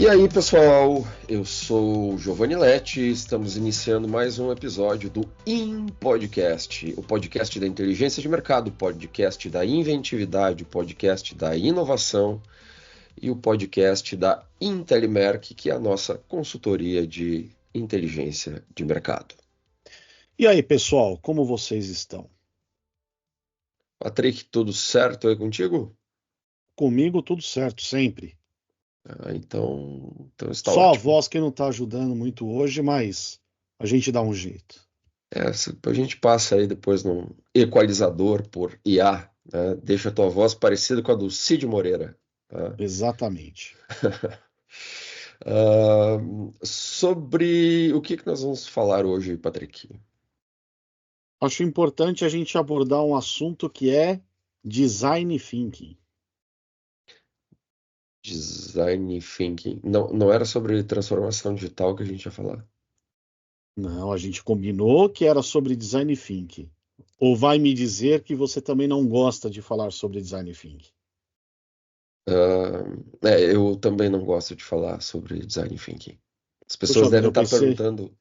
E aí, pessoal, eu sou o Giovanni Letti, estamos iniciando mais um episódio do Podcast, o podcast da inteligência de mercado, o podcast da inventividade, o podcast da inovação e o podcast da Intelimerc, que é a nossa consultoria de inteligência de mercado. E aí, pessoal, como vocês estão? Patrick, tudo certo aí contigo? Comigo tudo certo, sempre. Então está Só a ótimo. voz que não está ajudando muito hoje, mas a gente dá um jeito. A gente passa aí depois num equalizador por IA, né? Deixa a tua voz parecida com a do Cid Moreira. Tá? Exatamente. Sobre o que nós vamos falar hoje, Patrick? Acho importante a gente abordar um assunto que é design thinking. Design Thinking. Não era sobre transformação digital que a gente ia falar. Não, a gente combinou que era sobre design thinking. Ou vai me dizer que você também não gosta de falar sobre design thinking? Eu também não gosto de falar sobre Design Thinking. As pessoas Puxa vida, devem eu estar pensei. perguntando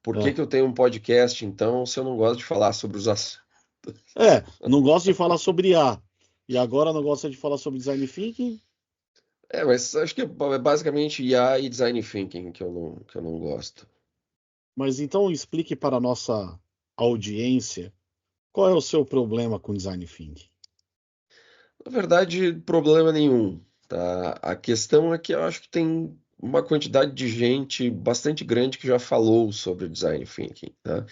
por Ah, que eu tenho um podcast, então, se eu não gosto de falar sobre os assuntos. não gosto de falar sobre A. E agora não gosta de falar sobre design thinking? Mas acho que é basicamente IA e Design Thinking que eu não gosto. Mas então explique para a nossa audiência qual é o seu problema com design thinking. Na verdade, problema nenhum, tá? A questão é que eu acho que tem uma quantidade de gente bastante grande que já falou sobre Design Thinking, tá?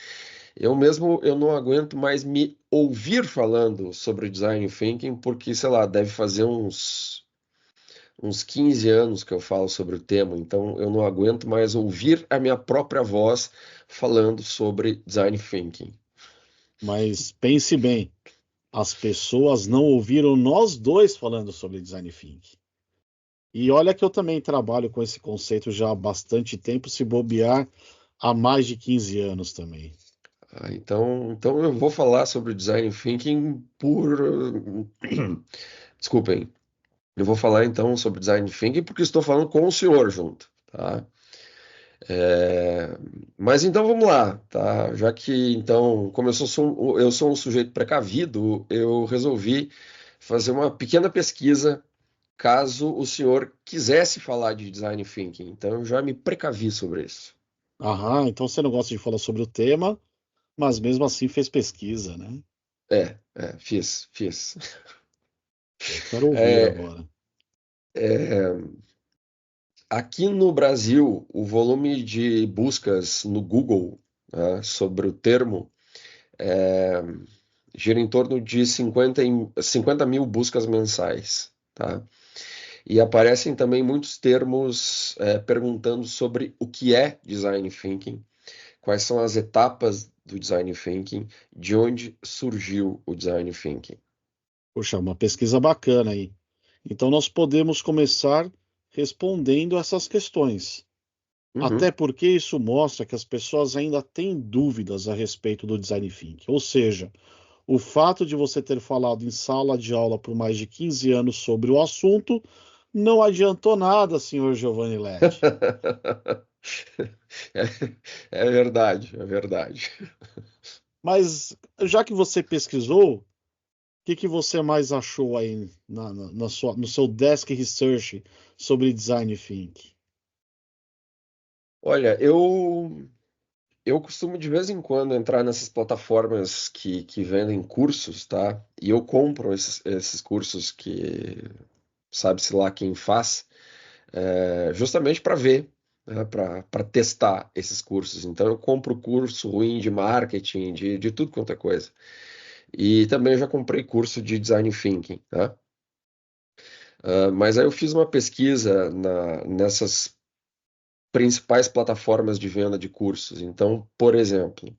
Eu mesmo, eu não aguento mais me ouvir falando sobre Design Thinking, porque, sei lá, deve fazer uns 15 anos que eu falo sobre o tema, então eu não aguento mais ouvir a minha própria voz falando sobre Design Thinking. Mas pense bem, as pessoas não ouviram nós dois falando sobre design thinking. E olha que eu também trabalho com esse conceito já há bastante tempo, se bobear, há mais de 15 anos também. Então eu vou falar sobre Design Thinking Desculpem, eu vou falar então sobre Design Thinking porque estou falando com o senhor junto, tá? Mas então vamos lá, tá? Já que então, como eu sou um sujeito precavido, eu resolvi fazer uma pequena pesquisa caso o senhor quisesse falar de Design Thinking. Então eu já me precavi sobre isso. Aham, então você não gosta de falar sobre o tema, mas mesmo assim fez pesquisa, né? Fiz. Eu quero ouvir É, agora. é, Aqui no Brasil, o volume de buscas no Google, né, sobre o termo é, gira em torno de 50 mil buscas mensais, tá? E aparecem também muitos termos perguntando sobre o que é Design Thinking, quais são as etapas do Design Thinking, de onde surgiu o Design Thinking. Poxa, uma pesquisa bacana aí. Então nós podemos começar respondendo essas questões. Até Uhum. porque isso mostra que as pessoas ainda têm dúvidas a respeito do design thinking. Ou seja, o fato de você ter falado em sala de aula por mais de 15 anos sobre o assunto não adiantou nada, senhor Giovanni Letti. É, é verdade, é verdade. Mas já que você pesquisou, o que você mais achou aí no seu desk research sobre design thinking? Olha, eu costumo de vez em quando entrar nessas plataformas que vendem cursos, tá? E eu compro esses cursos que sabe-se lá quem faz, justamente para ver, né? Para testar esses cursos. Então eu compro curso ruim de marketing, de tudo quanto é coisa. E também eu já comprei curso de design thinking, tá? Mas aí eu fiz uma pesquisa nessas principais plataformas de venda de cursos. Então, por exemplo,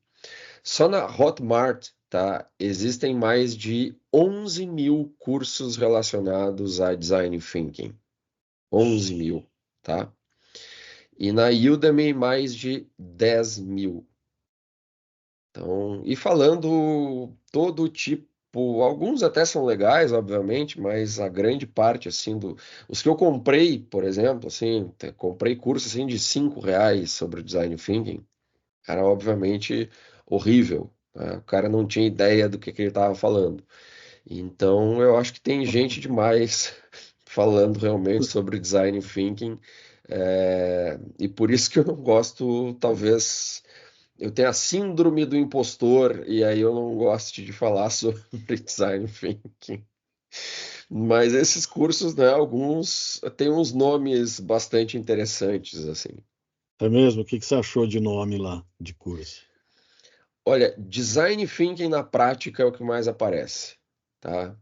só na Hotmart, tá, existem mais de 11 mil cursos relacionados a Design Thinking. 11 mil, tá? E na Udemy, mais de 10 mil. Então, e falando todo tipo. alguns até são legais, obviamente, mas a grande parte, assim, os que eu comprei, por exemplo, assim, comprei curso, assim, de R$ 5 sobre design thinking, era obviamente horrível, né? O cara não tinha ideia do que ele estava falando. Então, eu acho que tem gente demais falando realmente sobre design thinking, e por isso que eu não gosto, talvez eu tenho a síndrome do impostor, e aí eu não gosto de falar sobre design thinking. Mas esses cursos, né, alguns têm uns nomes bastante interessantes, assim. É mesmo? O que que você achou de nome lá, de curso? Olha, design thinking na prática é o que mais aparece, tá?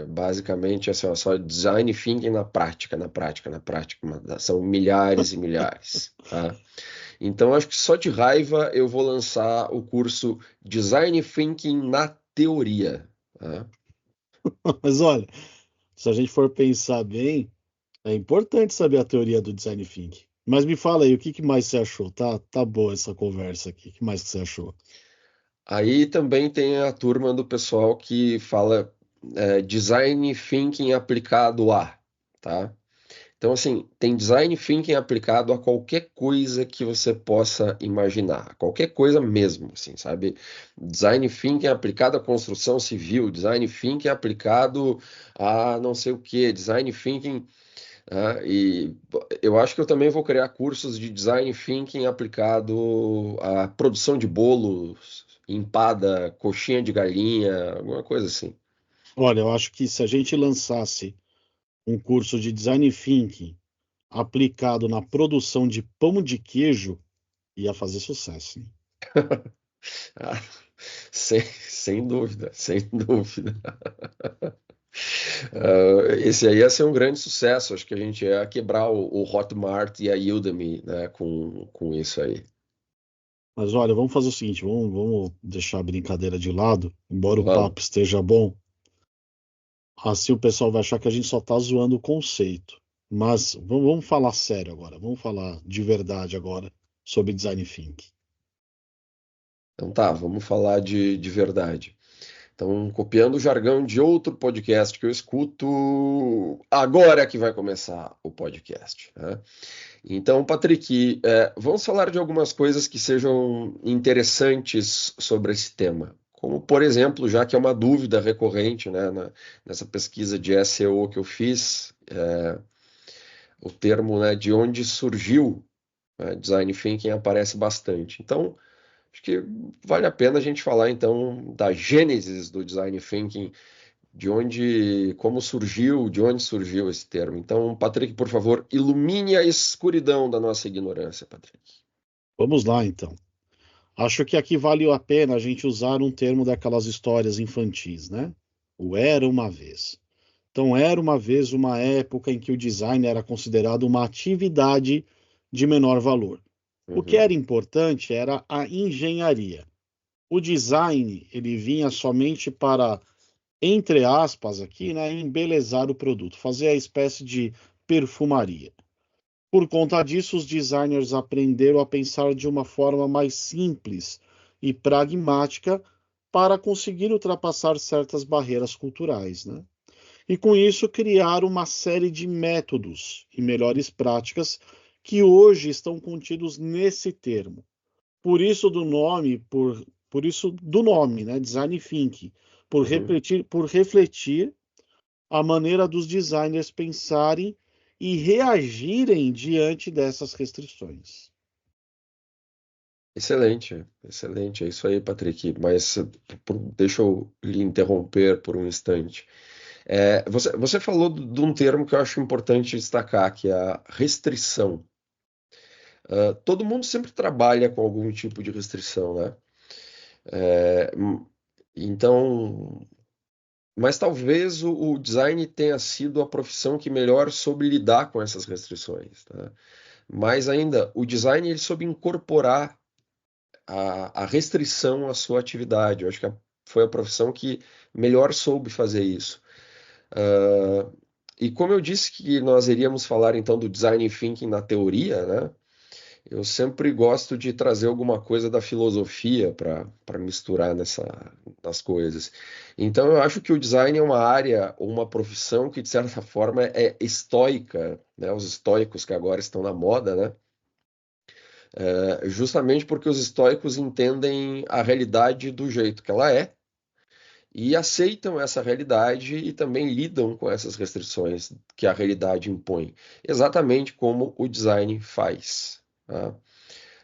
Basicamente, assim, ó, só design thinking na prática, na prática, na prática. São milhares e milhares, tá? Então, acho que só de raiva eu vou lançar o curso Design Thinking na Teoria, tá? Mas olha, se a gente for pensar bem, é importante saber a teoria do design thinking. Mas me fala aí, o que que mais você achou? Tá boa essa conversa aqui. O que mais que você achou? Aí também tem a turma do pessoal que fala Design Thinking aplicado a, tá? Então, assim, tem design thinking aplicado a qualquer coisa que você possa imaginar, qualquer coisa mesmo, assim, sabe? Design thinking aplicado à construção civil, design thinking aplicado a não sei o que, design thinking, e eu acho que eu também vou criar cursos de design thinking aplicado à produção de bolos, empada, coxinha de galinha, alguma coisa assim. Olha, eu acho que se a gente lançasse um curso de design thinking aplicado na produção de pão de queijo, ia fazer sucesso, hein? Ah, sem dúvida, sem dúvida. Esse aí ia ser um grande sucesso. Acho que a gente ia quebrar o Hotmart e a Udemy, né, com isso aí. Mas olha, vamos fazer o seguinte, vamos deixar a brincadeira de lado, embora o Vamos, papo esteja bom, assim o pessoal vai achar que a gente só tá zoando o conceito. Mas vamos falar sério agora, vamos falar de verdade agora sobre design thinking. então tá, vamos falar de verdade. Então, copiando o jargão de outro podcast que eu escuto, agora é que vai começar o podcast, né? Então, Patrick, vamos falar de algumas coisas que sejam interessantes sobre esse tema. Como, por exemplo, já que é uma dúvida recorrente, né, nessa pesquisa de SEO que eu fiz, o termo, né, de onde surgiu, né, design thinking aparece bastante. Então, acho que vale a pena a gente falar então da gênesis do design thinking, como surgiu, de onde surgiu esse termo. Então, Patrick, por favor, ilumine a escuridão da nossa ignorância, Patrick. Vamos lá, então. Acho que aqui vale a pena a gente usar um termo daquelas histórias infantis, né? O era uma vez. Então, era uma vez uma época em que o design era considerado uma atividade de menor valor. O que Uhum, era importante era a engenharia. O design, ele vinha somente para, entre aspas, aqui, né, embelezar o produto, fazer a espécie de perfumaria. Por conta disso, os designers aprenderam a pensar de uma forma mais simples e pragmática para conseguir ultrapassar certas barreiras culturais, né? E com isso criaram uma série de métodos e melhores práticas que hoje estão contidos nesse termo. Por isso do nome, né, Design Thinking, uhum. por refletir a maneira dos designers pensarem e reagirem diante dessas restrições. Excelente, excelente. É isso aí, Patrick. Mas deixa eu lhe interromper por um instante. Você falou de um termo que eu acho importante destacar, que é a restrição. Todo mundo sempre trabalha com algum tipo de restrição, né? É, hum, então, mas talvez o design tenha sido a profissão que melhor soube lidar com essas restrições, tá? Mais ainda, o design ele soube incorporar a restrição à sua atividade. Eu acho que foi a profissão que melhor soube fazer isso. Ah, e como eu disse que nós iríamos falar então do design thinking na teoria, né? Eu sempre gosto de trazer alguma coisa da filosofia para misturar nas coisas. Então, eu acho que o design é uma área ou uma profissão que, de certa forma, é estoica, né? Os estoicos que agora estão na moda, né? Justamente porque os estoicos entendem a realidade do jeito que ela é e aceitam essa realidade e também lidam com essas restrições que a realidade impõe, exatamente como o design faz, tá?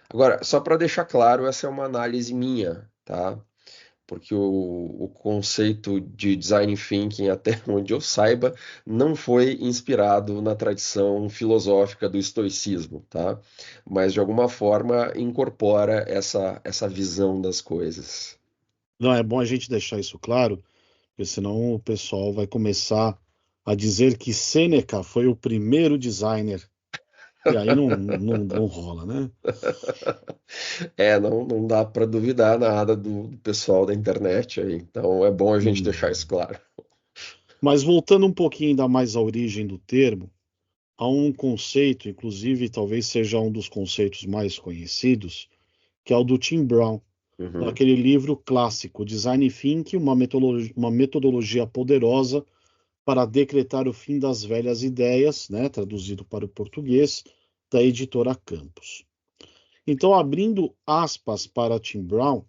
Agora, só para deixar claro, essa é uma análise minha, tá? Porque o conceito de design thinking, até onde eu saiba, não foi inspirado na tradição filosófica do estoicismo, tá? Mas de alguma forma incorpora essa visão das coisas. Não, é bom a gente deixar isso claro, porque senão o pessoal vai começar a dizer que Sêneca foi o primeiro designer. E aí não rola, né? Não dá para duvidar nada do pessoal da internet aí, então é bom a gente deixar Não. isso claro. Mas voltando um pouquinho ainda mais à origem do termo, há um conceito, inclusive talvez seja um dos conceitos mais conhecidos, que é o do Tim Brown, Uhum, daquele livro clássico, Design Thinking, uma metodologia poderosa para decretar o fim das velhas ideias, né, traduzido para o português, da editora Campos. Então, abrindo aspas para Tim Brown,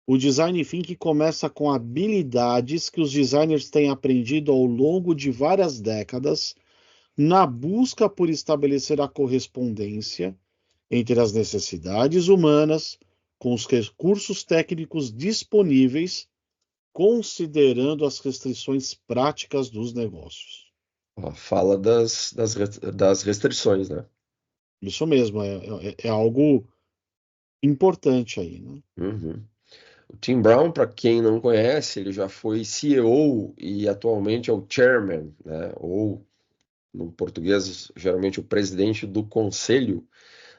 o design thinking começa com habilidades que os designers têm aprendido ao longo de várias décadas na busca por estabelecer a correspondência entre as necessidades humanas com os recursos técnicos disponíveis, considerando as restrições práticas dos negócios. ó, fala das restrições, né? Isso mesmo, é algo importante aí, né? Uhum. O Tim Brown, para quem não conhece, ele já foi CEO e atualmente é o chairman, né? Ou, no português, geralmente o presidente do conselho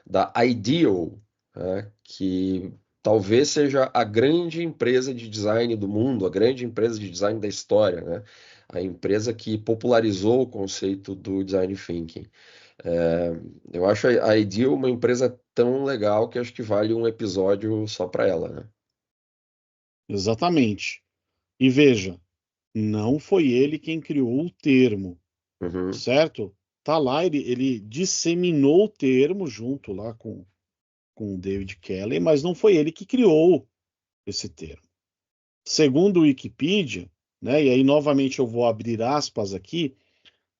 da IDEO, né? Que talvez seja a grande empresa de design do mundo, a grande empresa de design da história, né? A empresa que popularizou o conceito do design thinking. É, eu acho a IDEO uma empresa tão legal que acho que vale um episódio só para ela, né? Exatamente. E veja, não foi ele quem criou o termo, Uhum. certo? Tá lá, ele disseminou o termo junto lá com o David Kelly, mas não foi ele que criou esse termo. Segundo o Wikipedia, né, e aí novamente eu vou abrir aspas aqui,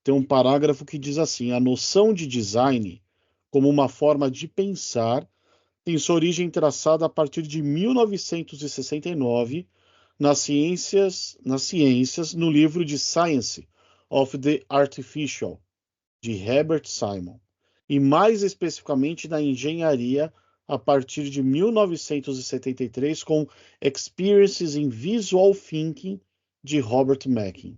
tem um parágrafo que diz assim: a noção de design como uma forma de pensar tem sua origem traçada a partir de 1969 nas ciências, no livro de Science of the Artificial, de Herbert Simon, e mais especificamente na engenharia a partir de 1973 com Experiences in Visual Thinking, de Robert Mackin.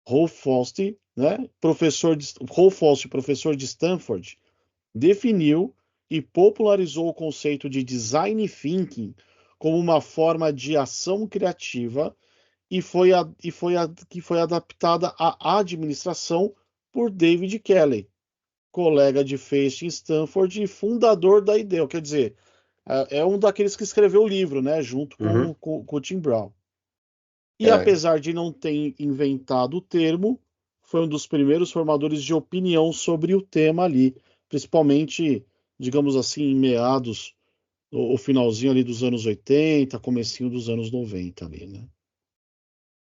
Rolf Fausti, né, Rolf Fausti, professor de Stanford, definiu e popularizou o conceito de design thinking como uma forma de ação criativa que foi adaptada à administração por David Kelley, colega de Feixe em Stanford e fundador da IDEO. Quer dizer, é um daqueles que escreveu o livro, né, junto Uhum. com o Tim Brown. E É, apesar de não ter inventado o termo, foi um dos primeiros formadores de opinião sobre o tema ali, principalmente, digamos assim, em meados, o finalzinho ali dos anos 80, comecinho dos anos 90 ali, né?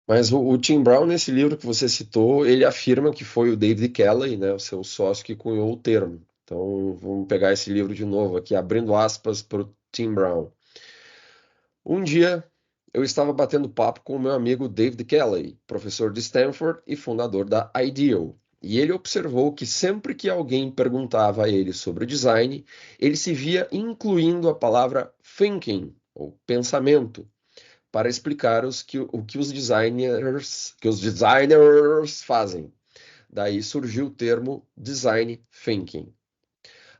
mas o Tim Brown, nesse livro que você citou, ele afirma que foi o David Kelley, né, o seu sócio, que cunhou o termo. Então, vamos pegar esse livro de novo aqui, abrindo aspas para o Tim Brown. Um dia, eu estava batendo papo com o meu amigo David Kelley, professor de Stanford e fundador da IDEO. E ele observou que sempre que alguém perguntava a ele sobre design, ele se via incluindo a palavra thinking, ou pensamento, para explicar o que os designers fazem. Daí surgiu o termo design thinking.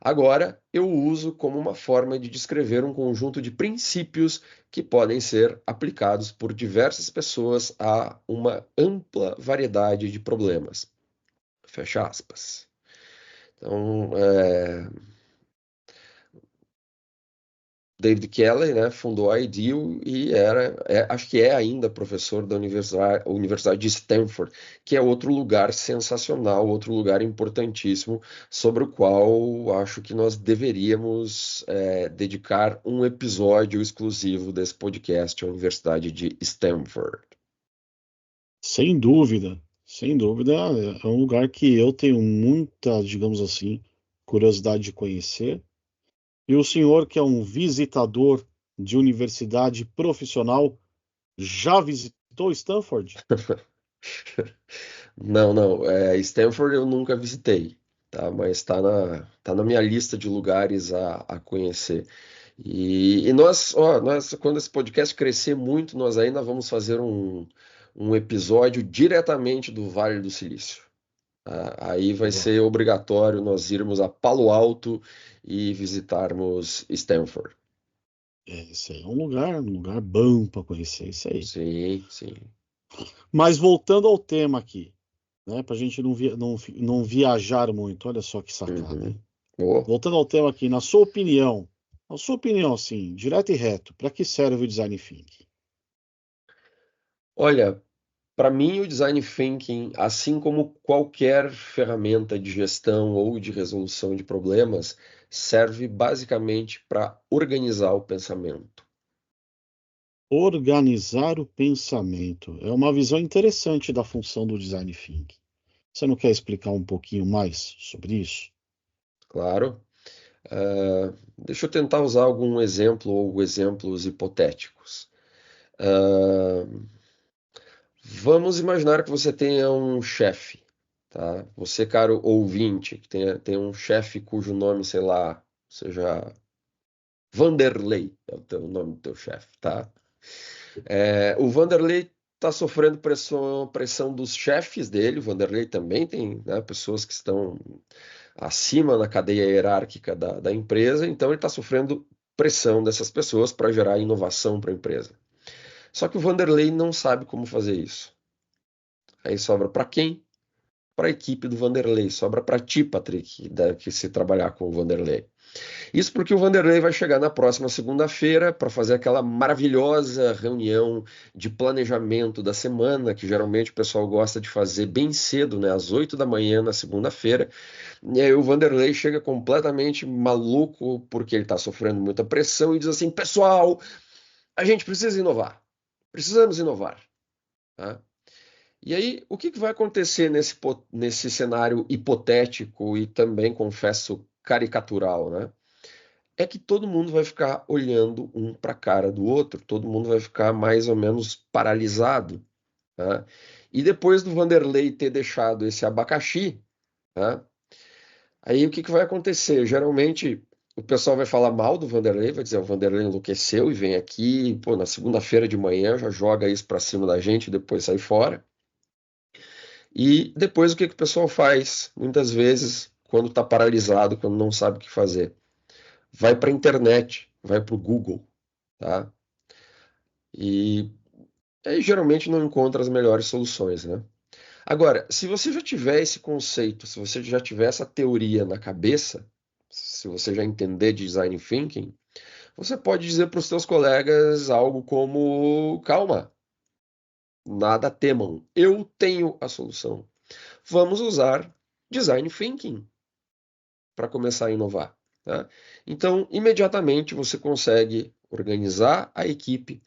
Agora, eu o uso como uma forma de descrever um conjunto de princípios que podem ser aplicados por diversas pessoas a uma ampla variedade de problemas. Fecha aspas. Então, David Kelley, né, fundou a Ideal e acho que é ainda professor da Universidade de Stanford, que é outro lugar sensacional, outro lugar importantíssimo, sobre o qual acho que nós deveríamos dedicar um episódio exclusivo desse podcast à Universidade de Stanford. Sem dúvida, é um lugar que eu tenho muita, digamos assim, curiosidade de conhecer. E o senhor, que é um visitador de universidade profissional, já visitou Stanford? Não, não. Stanford eu nunca visitei, tá? Mas tá na minha lista de lugares a conhecer. E nós, quando esse podcast crescer muito, nós ainda vamos fazer um episódio diretamente do Vale do Silício. Tá? Aí vai Boa. ser obrigatório nós irmos a Palo Alto e visitarmos Stanford. Esse aí é um lugar bom para conhecer isso aí. Sim, sim. Mas voltando ao tema aqui, né, para a gente não viajar muito, olha só que sacada, Uhum. hein? Oh, Voltando ao tema aqui, na sua opinião, assim, direto e reto, para que serve o design thinking? olha, para mim, o design thinking, assim como qualquer ferramenta de gestão ou de resolução de problemas, serve basicamente para organizar o pensamento. Organizar o pensamento é uma visão interessante da função do design thinking. Você não quer explicar um pouquinho mais sobre isso? Claro. Deixa eu tentar usar algum exemplo ou exemplos hipotéticos. Ah, vamos imaginar que você tenha um chefe, tá? Você, caro ouvinte, que tem um chefe cujo nome, sei lá, seja Vanderlei, é o nome do teu chefe, tá? O Vanderlei está sofrendo pressão dos chefes dele. O Vanderlei também tem, né, pessoas que estão acima na cadeia hierárquica da empresa, então ele está sofrendo pressão dessas pessoas para gerar inovação para a empresa. Só que o Vanderlei não sabe como fazer isso. Aí sobra para quem? Para a equipe do Vanderlei, sobra para ti, Patrick, que se trabalhar com o Vanderlei. Isso porque o Vanderlei vai chegar na próxima segunda-feira para fazer aquela maravilhosa reunião de planejamento da semana, que geralmente o pessoal gosta de fazer bem cedo, né, às 8 da manhã na segunda-feira. E aí o Vanderlei chega completamente maluco porque ele está sofrendo muita pressão e diz assim: pessoal, a gente precisa inovar. Precisamos inovar. Tá? E aí, o que vai acontecer nesse cenário hipotético e também, confesso, caricatural, né? É que todo mundo vai ficar olhando um para a cara do outro, todo mundo vai ficar mais ou menos paralisado. Tá? E depois do Vanderlei ter deixado esse abacaxi, tá? Aí o que vai acontecer? Geralmente o pessoal vai falar mal do Vanderlei, vai dizer o Vanderlei enlouqueceu e vem aqui, pô, na segunda-feira de manhã já joga isso para cima da gente e depois sai fora. E depois o que o pessoal faz? Muitas vezes, quando está paralisado, quando não sabe o que fazer, vai para a internet, vai para o Google, tá? E aí geralmente não encontra as melhores soluções, né? Agora, se você já tiver esse conceito, se você já tiver essa teoria na cabeça, se você já entender de design thinking, você pode dizer para os seus colegas algo como: calma, nada temam, eu tenho a solução. Vamos usar design thinking para começar a inovar. Tá? Então, imediatamente você consegue organizar a equipe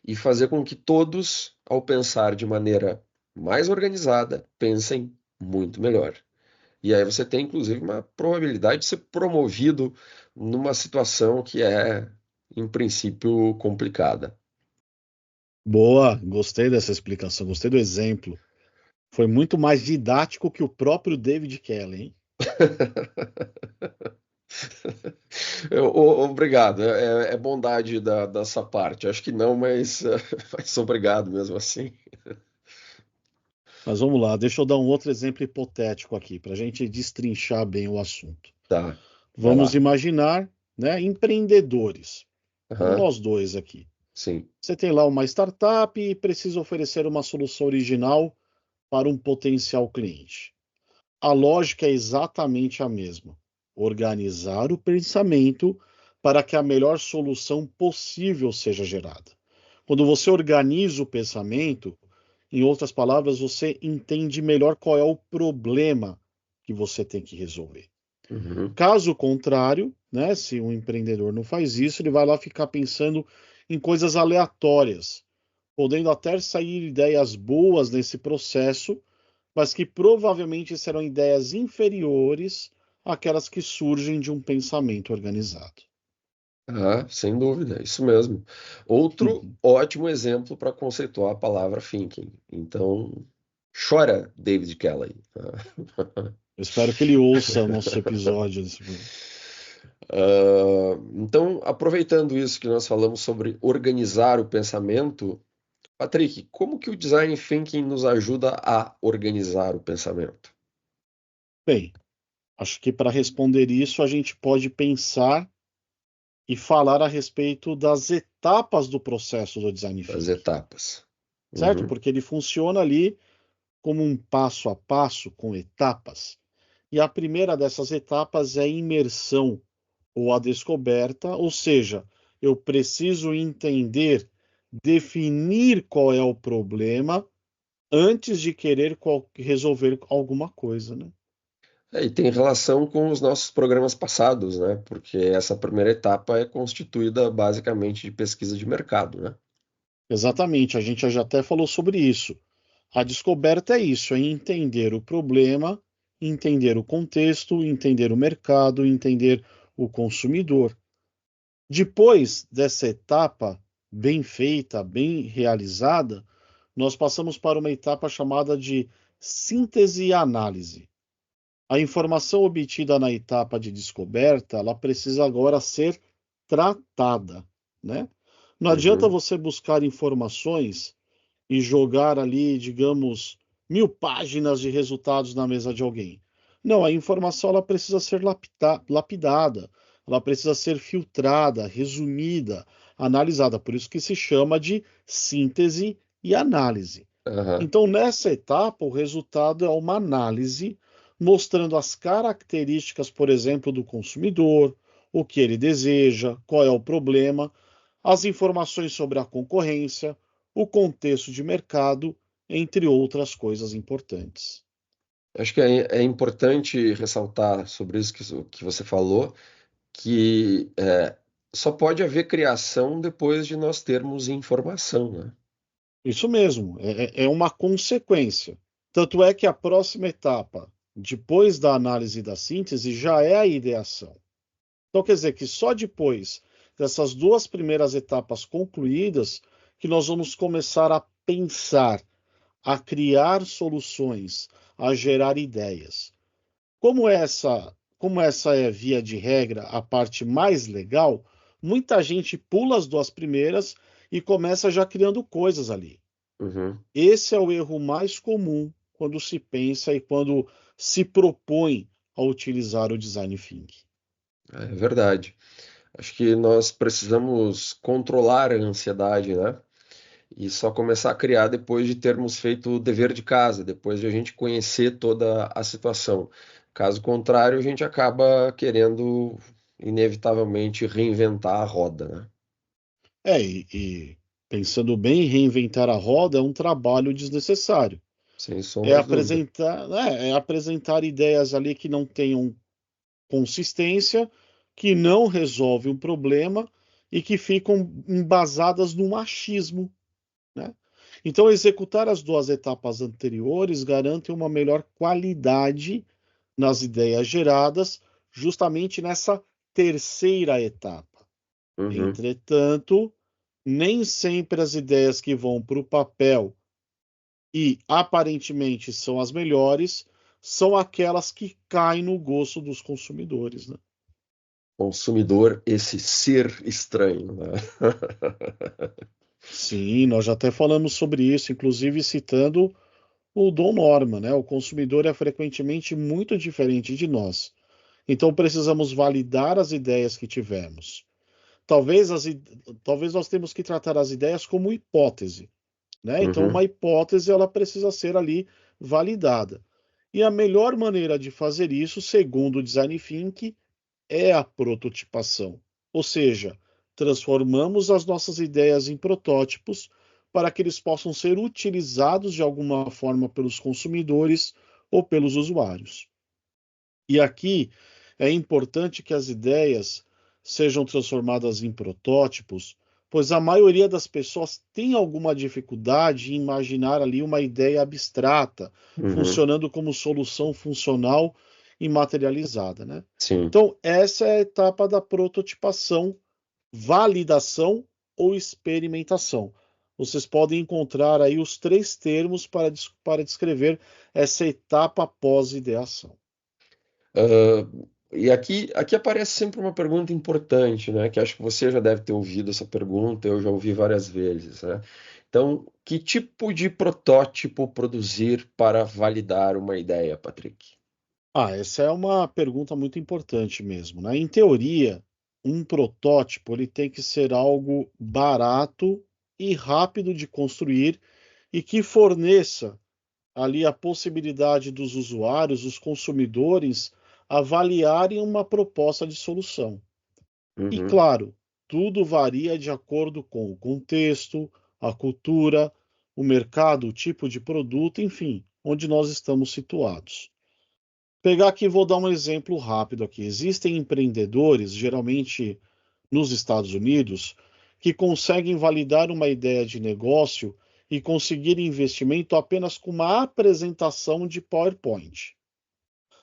e fazer com que todos, ao pensar de maneira mais organizada, pensem muito melhor. E aí você tem, inclusive, uma probabilidade de ser promovido numa situação que é, em princípio, complicada. Boa, gostei dessa explicação, gostei do exemplo. Foi muito mais didático que o próprio David Kelly, hein? Obrigado, é bondade dessa parte. Acho que não, mas, mas obrigado mesmo assim. Mas vamos lá, deixa eu dar um outro exemplo hipotético aqui, para a gente destrinchar bem o assunto. Tá, vai Vamos lá. imaginar, né, empreendedores, como Aham, nós dois aqui. sim. Você tem lá uma startup e precisa oferecer uma solução original para um potencial cliente. A lógica é exatamente a mesma. Organizar o pensamento para que a melhor solução possível seja gerada. Quando você organiza o pensamento, em outras palavras, você entende melhor qual é o problema que você tem que resolver. Uhum. Caso contrário, né, se um empreendedor não faz isso, ele vai lá ficar pensando em coisas aleatórias, podendo até sair ideias boas nesse processo, mas que provavelmente serão ideias inferiores àquelas que surgem de um pensamento organizado. Ah, sem dúvida, isso mesmo. Outro ótimo exemplo para conceituar a palavra thinking. Então, chora, David Kelly. Eu espero que ele ouça o nosso episódio. Então, aproveitando isso que nós falamos sobre organizar o pensamento, Patrick, como que o design thinking nos ajuda a organizar o pensamento? Bem, acho que para responder isso, a gente pode pensar e falar a respeito das etapas do processo do design As thinking, etapas. certo? Uhum, Porque ele funciona ali como um passo a passo com etapas. E a primeira dessas etapas é a imersão ou a descoberta, ou seja, eu preciso entender, definir qual é o problema antes de querer resolver alguma coisa, né? E tem relação com os nossos programas passados, né? Porque essa primeira etapa é constituída basicamente de pesquisa de mercado, né? Exatamente, a gente já até falou sobre isso. A descoberta é isso, é entender o problema, entender o contexto, entender o mercado, entender o consumidor. Depois dessa etapa bem feita, bem realizada, nós passamos para uma etapa chamada de síntese e análise. A informação obtida na etapa de descoberta, ela precisa agora ser tratada, né? Não adianta Uhum. você buscar informações e jogar ali, digamos, 1000 páginas de resultados na mesa de alguém. Não, a informação ela precisa ser lapidada, ela precisa ser filtrada, resumida, analisada. Por isso que se chama de síntese e análise. Aham. Então, nessa etapa, o resultado é uma análise mostrando as características, por exemplo, do consumidor, o que ele deseja, qual é o problema, as informações sobre a concorrência, o contexto de mercado, entre outras coisas importantes. Acho que é importante ressaltar sobre isso que você falou, que só pode haver criação depois de nós termos informação, né? Isso mesmo, é uma consequência. Tanto é que a próxima etapa, depois da análise e da síntese, já é a ideação. Então, quer dizer que só depois dessas duas primeiras etapas concluídas que nós vamos começar a pensar, a criar soluções, a gerar ideias. Como essa é, via de regra, a parte mais legal, muita gente pula as duas primeiras e começa já criando coisas ali. Uhum. Esse é o erro mais comum quando se pensa e quando se propõe a utilizar o design thinking. É verdade. Acho que nós precisamos controlar a ansiedade, né? E só começar a criar depois de termos feito o dever de casa, depois de a gente conhecer toda a situação. Caso contrário, a gente acaba querendo, inevitavelmente, reinventar a roda, né? E pensando bem, reinventar a roda é um trabalho desnecessário. Sem É sombra de dúvida. apresentar, é apresentar ideias ali que não tenham consistência, que não resolvem um problema e que ficam embasadas no achismo, né? Então, executar as duas etapas anteriores garante uma melhor qualidade nas ideias geradas, justamente nessa terceira etapa. Uhum. Entretanto, nem sempre as ideias que vão para o papel e aparentemente são as melhores são aquelas que caem no gosto dos consumidores, né? Consumidor, esse ser estranho, né? Sim, nós já até falamos sobre isso, inclusive citando o Dom Norman, né? O consumidor é frequentemente muito diferente de nós. Então precisamos validar as ideias que tivemos. Talvez, talvez nós temos que tratar as ideias como hipótese, né? Então uma Uhum. hipótese ela precisa ser ali validada. E a melhor maneira de fazer isso, segundo o Design Thinking, é a prototipação. Ou seja, transformamos as nossas ideias em protótipos para que eles possam ser utilizados de alguma forma pelos consumidores ou pelos usuários. E aqui é importante que as ideias sejam transformadas em protótipos, pois a maioria das pessoas tem alguma dificuldade em imaginar ali uma ideia abstrata, Uhum, funcionando como solução funcional e materializada, né? sim. Então, essa é a etapa da prototipação, validação ou experimentação. Vocês podem encontrar aí os três termos para descrever essa etapa pós-ideação. Ah, e aqui aparece sempre uma pergunta importante, né? Que acho que você já deve ter ouvido essa pergunta, eu já ouvi várias vezes, né? Então, que tipo de protótipo produzir para validar uma ideia, Patrick? Essa é uma pergunta muito importante mesmo, né? Em teoria, um protótipo ele tem que ser algo barato e rápido de construir e que forneça ali a possibilidade dos usuários, os consumidores, avaliarem uma proposta de solução. E Uhum, claro, tudo varia de acordo com o contexto, a cultura, o mercado, o tipo de produto, enfim, onde nós estamos situados. Pegar aqui, vou dar um exemplo rápido aqui. Existem empreendedores, geralmente nos Estados Unidos, que conseguem validar uma ideia de negócio e conseguir investimento apenas com uma apresentação de PowerPoint.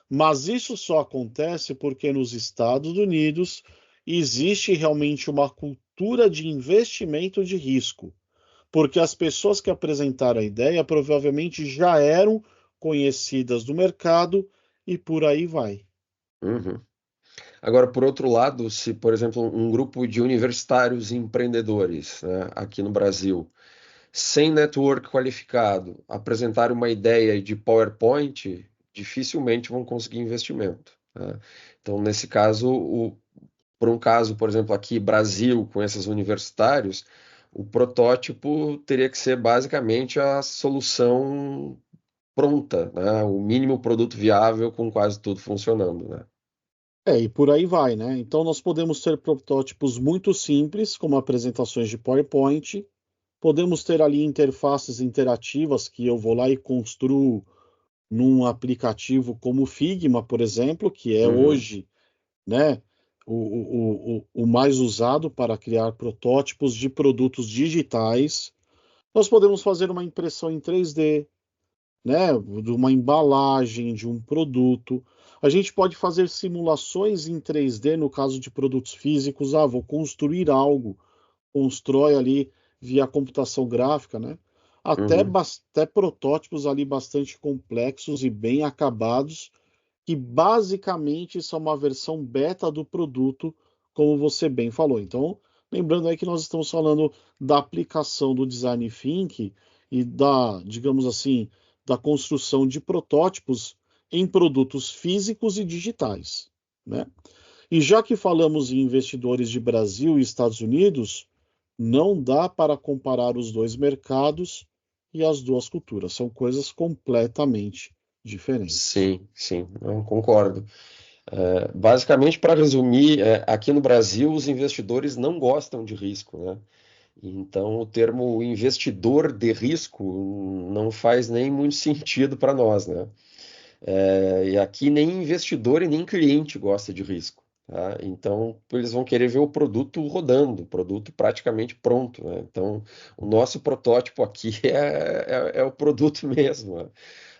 Mas isso só acontece porque nos Estados Unidos existe realmente uma cultura de investimento de risco, porque as pessoas que apresentaram a ideia provavelmente já eram conhecidas do mercado e por aí vai. uhum. Agora, por outro lado, se, por exemplo, um grupo de universitários e empreendedores, né, aqui no Brasil, sem network qualificado, apresentar uma ideia de PowerPoint, dificilmente vão conseguir investimento, né? Então, nesse caso, por um caso, por exemplo, aqui Brasil, com esses universitários, o protótipo teria que ser basicamente a solução pronta, né? O mínimo produto viável com quase tudo funcionando, né? E por aí vai, né? Então nós podemos ter protótipos muito simples, como apresentações de PowerPoint, podemos ter ali interfaces interativas que eu vou lá e construo num aplicativo como o Figma, por exemplo, que é Uhum, hoje, né, o mais usado para criar protótipos de produtos digitais. Nós podemos fazer uma impressão em 3D, né, de uma embalagem, de um produto. A gente pode fazer simulações em 3D no caso de produtos físicos. Vou construir algo, constrói ali via computação gráfica, né? uhum. Até protótipos ali bastante complexos e bem acabados, que basicamente são uma versão beta do produto, como você bem falou. Então, lembrando aí que nós estamos falando da aplicação do design thinking e da, digamos assim, da construção de protótipos em produtos físicos e digitais, né? E já que falamos em investidores de Brasil e Estados Unidos, não dá para comparar os dois mercados e as duas culturas, são coisas completamente diferentes. Sim, sim, não concordo. Basicamente, para resumir, aqui no Brasil os investidores não gostam de risco, né? Então, o termo investidor de risco não faz nem muito sentido para nós, né? E aqui nem investidor e nem cliente gosta de risco, tá? Então, eles vão querer ver o produto rodando, o produto praticamente pronto, né? Então, o nosso protótipo aqui é o produto mesmo, né?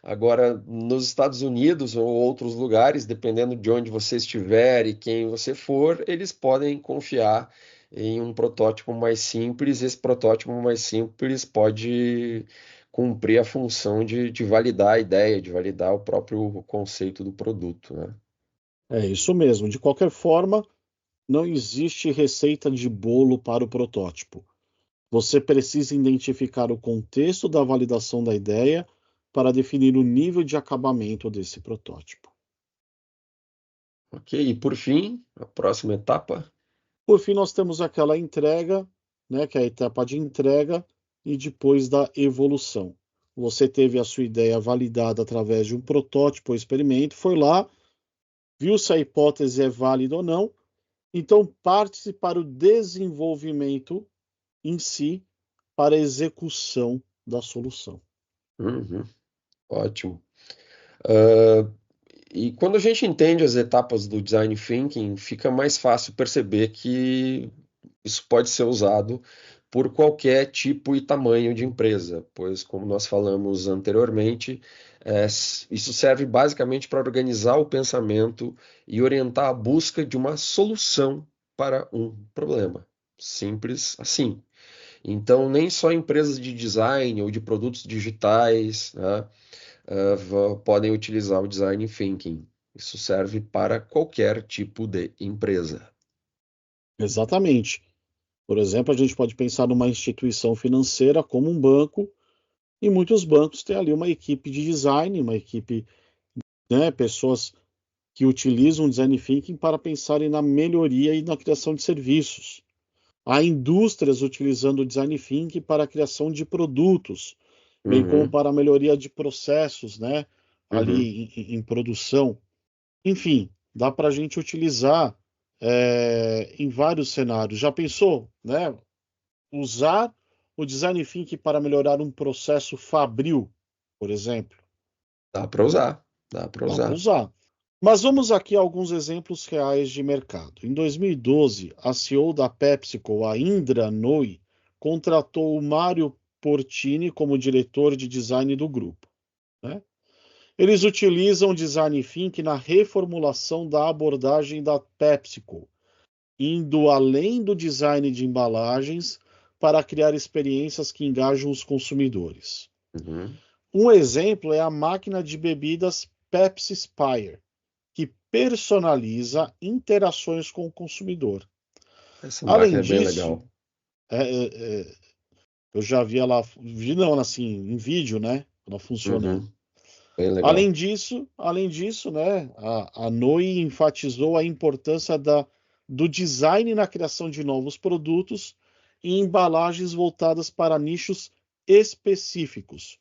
Agora, nos Estados Unidos ou outros lugares, dependendo de onde você estiver e quem você for, eles podem confiar em um protótipo mais simples. Esse protótipo mais simples pode cumprir a função de validar a ideia, de validar o próprio conceito do produto, né? É isso mesmo. De qualquer forma, não existe receita de bolo para o protótipo. Você precisa identificar o contexto da validação da ideia para definir o nível de acabamento desse protótipo. Ok, e por fim, a próxima etapa. Por fim, nós temos aquela entrega, né, que é a etapa de entrega, e depois da evolução. Você teve a sua ideia validada através de um protótipo ou experimento, foi lá, viu se a hipótese é válida ou não, Então, parte-se para o desenvolvimento em si, para a execução da solução. Uhum, ótimo. Ah, e quando a gente entende as etapas do design thinking, fica mais fácil perceber que isso pode ser usado por qualquer tipo e tamanho de empresa, pois, como nós falamos anteriormente, isso serve basicamente para organizar o pensamento e orientar a busca de uma solução para um problema. Simples assim. Então, nem só empresas de design ou de produtos digitais, né, podem utilizar o design thinking. Isso serve para qualquer tipo de empresa. Exatamente. Por exemplo, a gente pode pensar numa instituição financeira como um banco, e muitos bancos têm ali uma equipe de design, uma equipe, né, pessoas que utilizam o design thinking para pensarem na melhoria e na criação de serviços. Há indústrias utilizando o design thinking para a criação de produtos, bem como Uhum, para a melhoria de processos, né, uhum. ali em produção. Enfim, dá para a gente utilizar em vários cenários. Já pensou, né? Usar o design thinking para melhorar um processo fabril, por exemplo. Dá para usar, dá para Dá para usar. usar. Mas vamos aqui a alguns exemplos reais de mercado. Em 2012, a CEO da PepsiCo, a Indra Nooyi, contratou o Mário Portini como diretor de design do grupo, né? Eles utilizam design thinking na reformulação da abordagem da PepsiCo, indo além do design de embalagens para criar experiências que engajam os consumidores. Uhum. Um exemplo é a máquina de bebidas Pepsi Spire, que personaliza interações com o consumidor. Essa Além máquina é bem disso, legal. é, é, é, eu já vi ela, vi não, assim, em vídeo, né? Ela funcionando. Uhum. Bem legal. Além disso, né, a Noi enfatizou a importância do design na criação de novos produtos e embalagens voltadas para nichos específicos,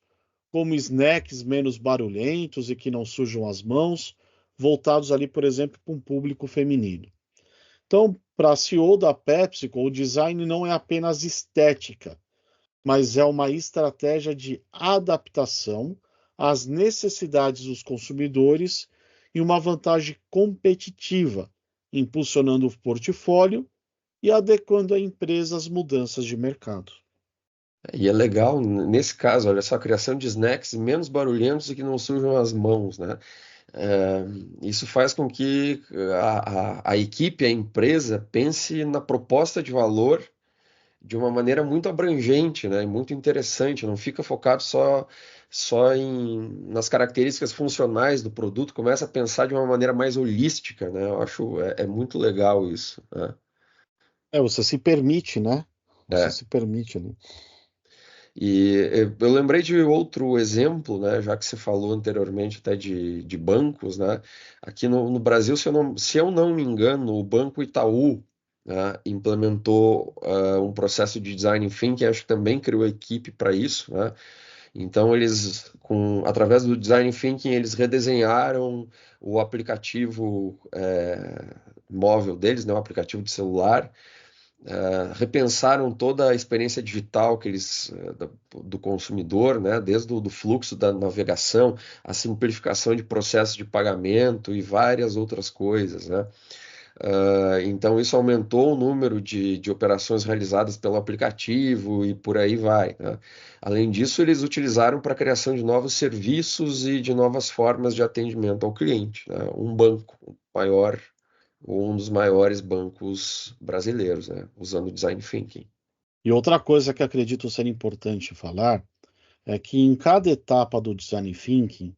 como snacks menos barulhentos e que não sujam as mãos, voltados ali, por exemplo, para um público feminino. Então, para a CEO da Pepsi, o design não é apenas estética, mas é uma estratégia de adaptação às necessidades dos consumidores e uma vantagem competitiva, impulsionando o portfólio e adequando a empresa às mudanças de mercado. E é legal, nesse caso, olha só, a criação de snacks menos barulhentos e que não sujam as mãos, né? É, isso faz com que a equipe, a empresa, pense na proposta de valor de uma maneira muito abrangente, né? E muito interessante, não fica focado só nas características funcionais do produto, começa a pensar de uma maneira mais holística, né? Eu acho muito legal isso, né? Você se permite, né? Você É. se permite, né? E eu lembrei de outro exemplo, né, já que você falou anteriormente até de bancos, né, aqui no Brasil, se eu não me engano, o Banco Itaú, né, implementou um processo de design thinking, acho que também criou equipe para isso, né, então eles, através do design thinking, eles redesenharam o aplicativo móvel deles, né, o aplicativo de celular, repensaram toda a experiência digital do consumidor, né, desde o do fluxo da navegação, a simplificação de processos de pagamento e várias outras coisas, né? Então isso aumentou o número de operações realizadas pelo aplicativo e por aí vai, né? Além disso, eles utilizaram para a criação de novos serviços e de novas formas de atendimento ao cliente, né? Um banco maior, um dos maiores bancos brasileiros, né? Usando design thinking. E outra coisa que acredito ser importante falar é que em cada etapa do design thinking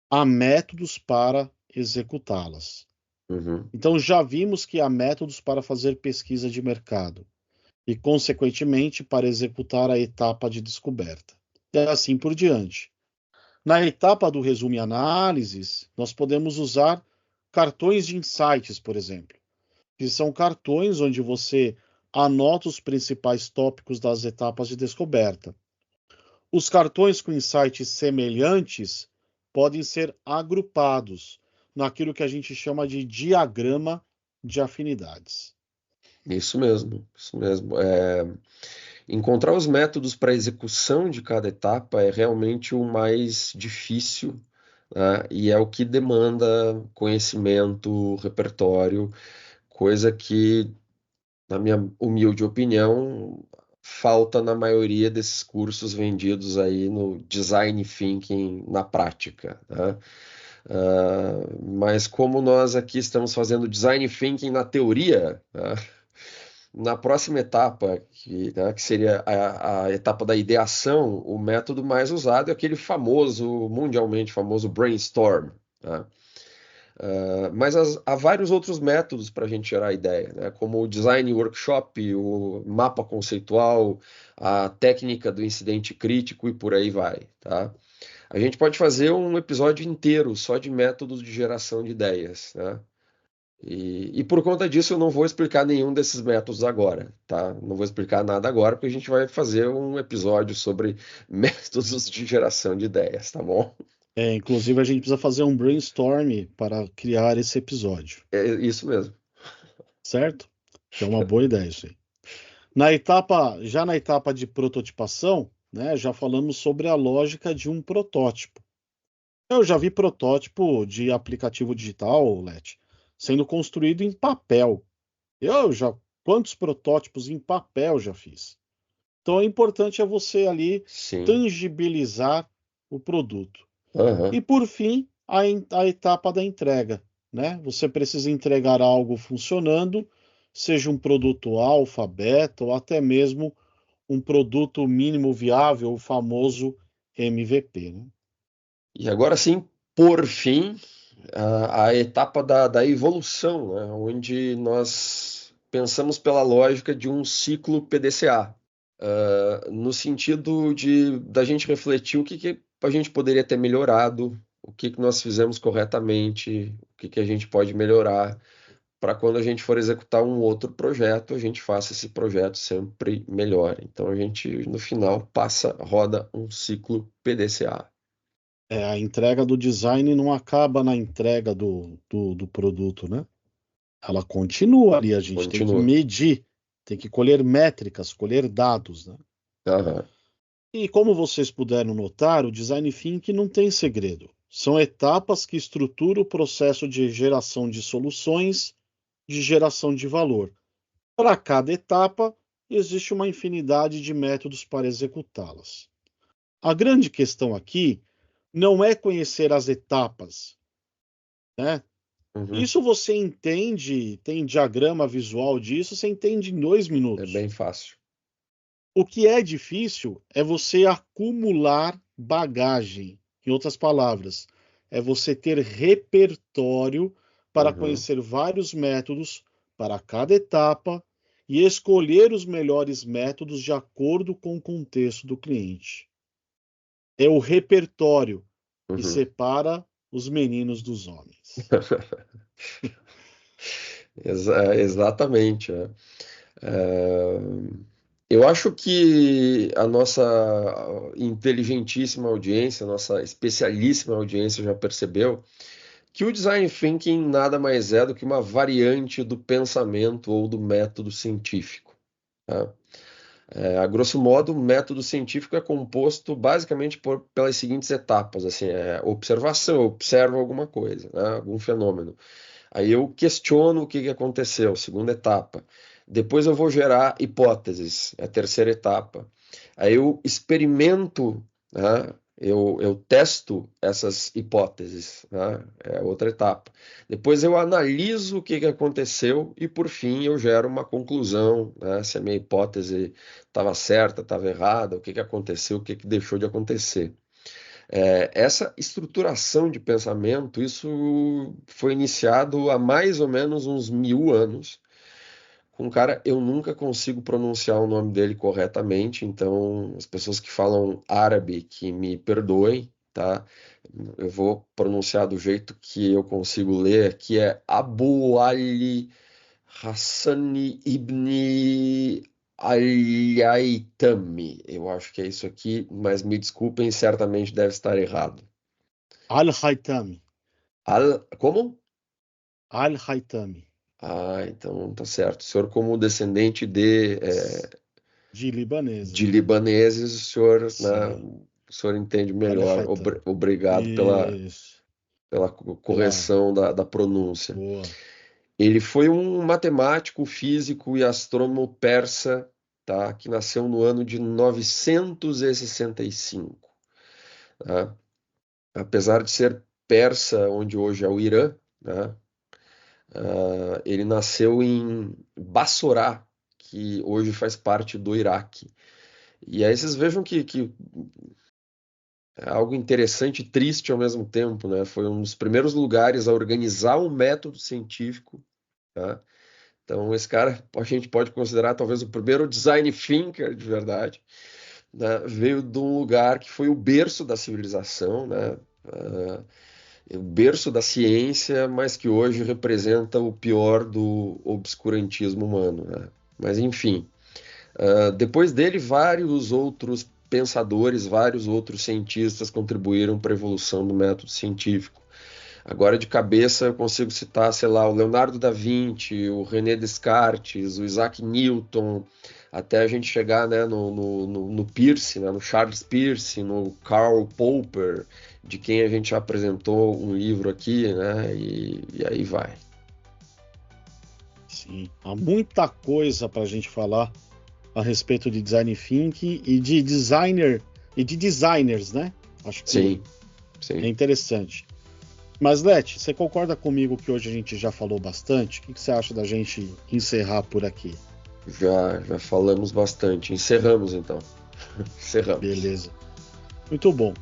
há métodos para executá-las. Uhum. Então já vimos que há métodos para fazer pesquisa de mercado e, consequentemente, para executar a etapa de descoberta. E assim por diante. Na etapa do resumo e análises, nós podemos usar cartões de insights, por exemplo, que são cartões onde você anota os principais tópicos das etapas de descoberta. Os cartões com insights semelhantes podem ser agrupados naquilo que a gente chama de diagrama de afinidades. Isso mesmo, isso mesmo. Encontrar os métodos para execução de cada etapa é realmente o mais difícil, né? E é o que demanda conhecimento, repertório, coisa que, na minha humilde opinião, falta na maioria desses cursos vendidos aí no Design Thinking na prática, né? Mas como nós aqui estamos fazendo Design Thinking na teoria, né? Na próxima etapa, que seria a etapa da ideação, o método mais usado é aquele famoso, mundialmente famoso brainstorm, né? Mas há vários outros métodos para a gente gerar ideia, né? Como o design workshop, o mapa conceitual, a técnica do incidente crítico e por aí vai, tá? A gente pode fazer um episódio inteiro só de métodos de geração de ideias, né? E por conta disso eu não vou explicar nenhum desses métodos agora, tá? Não vou explicar nada agora, porque a gente vai fazer um episódio sobre métodos de geração de ideias, tá bom? Inclusive, a gente precisa fazer um brainstorm para criar esse episódio, É isso mesmo. certo? Que é uma boa ideia isso aí. Já na etapa de prototipação, né, já falamos sobre a lógica de um protótipo. Eu já vi protótipo de aplicativo digital, Let, sendo construído em papel. Eu já Quantos protótipos em papel já fiz? Então, é importante você ali Sim. tangibilizar o produto. Aham. E por fim, a etapa da entrega, né? Você precisa entregar algo funcionando, seja um produto alfa, beta ou até mesmo um produto mínimo viável, o famoso MVP, né? E agora sim, por fim, a etapa da evolução, né? Onde nós pensamos pela lógica de um ciclo PDCA. No sentido de da gente refletir o que a gente poderia ter melhorado, o que nós fizemos corretamente, o que a gente pode melhorar, para quando a gente for executar um outro projeto, a gente faça esse projeto sempre melhor. Então a gente, no final, roda um ciclo PDCA. A entrega do design não acaba na entrega do produto, né? Ela continua ali, a gente tem que Continua. medir, tem que colher métricas, colher dados, né? Aham. E como vocês puderam notar, o design thinking não tem segredo. São etapas que estruturam o processo de geração de soluções, de geração de valor. Para cada etapa, existe uma infinidade de métodos para executá-las. A grande questão aqui não é conhecer as etapas, né? Uhum. Isso você entende, tem diagrama visual disso, você entende em dois É minutos. bem fácil. O que é difícil é você acumular bagagem. Em outras palavras, é você ter repertório para Uhum. conhecer vários métodos para cada etapa e escolher os melhores métodos de acordo com o contexto do cliente. É o repertório que Uhum. separa os meninos dos homens. Exatamente. É, eu acho que a nossa inteligentíssima audiência, nossa especialíssima audiência já percebeu que o design thinking nada mais é do que uma variante do pensamento ou do método científico, tá? A grosso modo, o método científico é composto basicamente pelas seguintes etapas, assim, observação, eu observo alguma coisa, né, algum fenômeno. Aí eu questiono o que aconteceu, segunda etapa. Depois eu vou gerar hipóteses, é a terceira etapa. Aí eu experimento, né? Eu testo essas hipóteses, né? É a outra etapa. Depois eu analiso o que aconteceu e, por fim, eu gero uma conclusão, né? Se a minha hipótese estava certa, estava errada, o que aconteceu, o que deixou de acontecer. Essa estruturação de pensamento, isso foi iniciado há mais ou menos uns 1000 anos. Com um cara, eu nunca consigo pronunciar o nome dele corretamente, então as pessoas que falam árabe que me perdoem, tá? Eu vou pronunciar do jeito que eu consigo ler, que é Abu Ali Hassani ibn Al-Haythami. Eu acho que é isso aqui, mas me desculpem, certamente deve estar errado. Al-Haytami. Como? Al-Haytami. Ah, então tá certo. O senhor, como descendente De libaneses, de né? libaneses, o senhor, né, Sim. o senhor entende Olha, melhor. Raitan. Obrigado Isso. pela Pela correção da pronúncia. boa. Ele foi um matemático, físico e astrônomo persa, tá, que nasceu no ano de 965. Tá? Apesar de ser persa, onde hoje é o Irã, né, ele nasceu em Bassorá, que hoje faz parte do Iraque. E aí vocês vejam que é algo interessante e triste ao mesmo tempo, né? Foi um dos primeiros lugares a organizar um método científico, tá? Então esse cara a gente pode considerar talvez o primeiro design thinker de verdade, né? Veio de um lugar que foi o berço da civilização, né? O berço da ciência, mas que hoje representa o pior do obscurantismo humano, né? Mas enfim, depois dele, vários outros pensadores, vários outros cientistas contribuíram para a evolução do método científico. Agora, de cabeça, eu consigo citar, sei lá, o Leonardo da Vinci, o René Descartes, o Isaac Newton, até a gente chegar, né, no Peirce, né, no Charles Peirce, no Karl Popper, de quem a gente já apresentou um livro aqui, né, e aí vai. Sim. Há muita coisa para a gente falar a respeito de design thinking e de designer e de designers, né? Acho que Sim, é sim. interessante. Mas, Leti, você concorda comigo que hoje a gente já falou bastante? O que você acha da gente encerrar por aqui? Já falamos bastante. Encerramos, então. Encerramos. Beleza. Muito bom.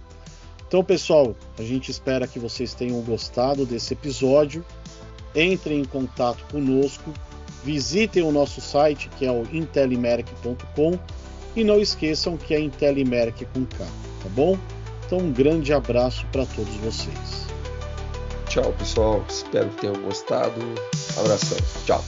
Então, pessoal, a gente espera que vocês tenham gostado desse episódio. Entrem em contato conosco, visitem o nosso site, que é o intelimeric.com, e não esqueçam que é Intelimeric com K, tá bom? Então, um grande abraço para todos vocês. Tchau, pessoal. Espero que tenham gostado. Abração. Tchau.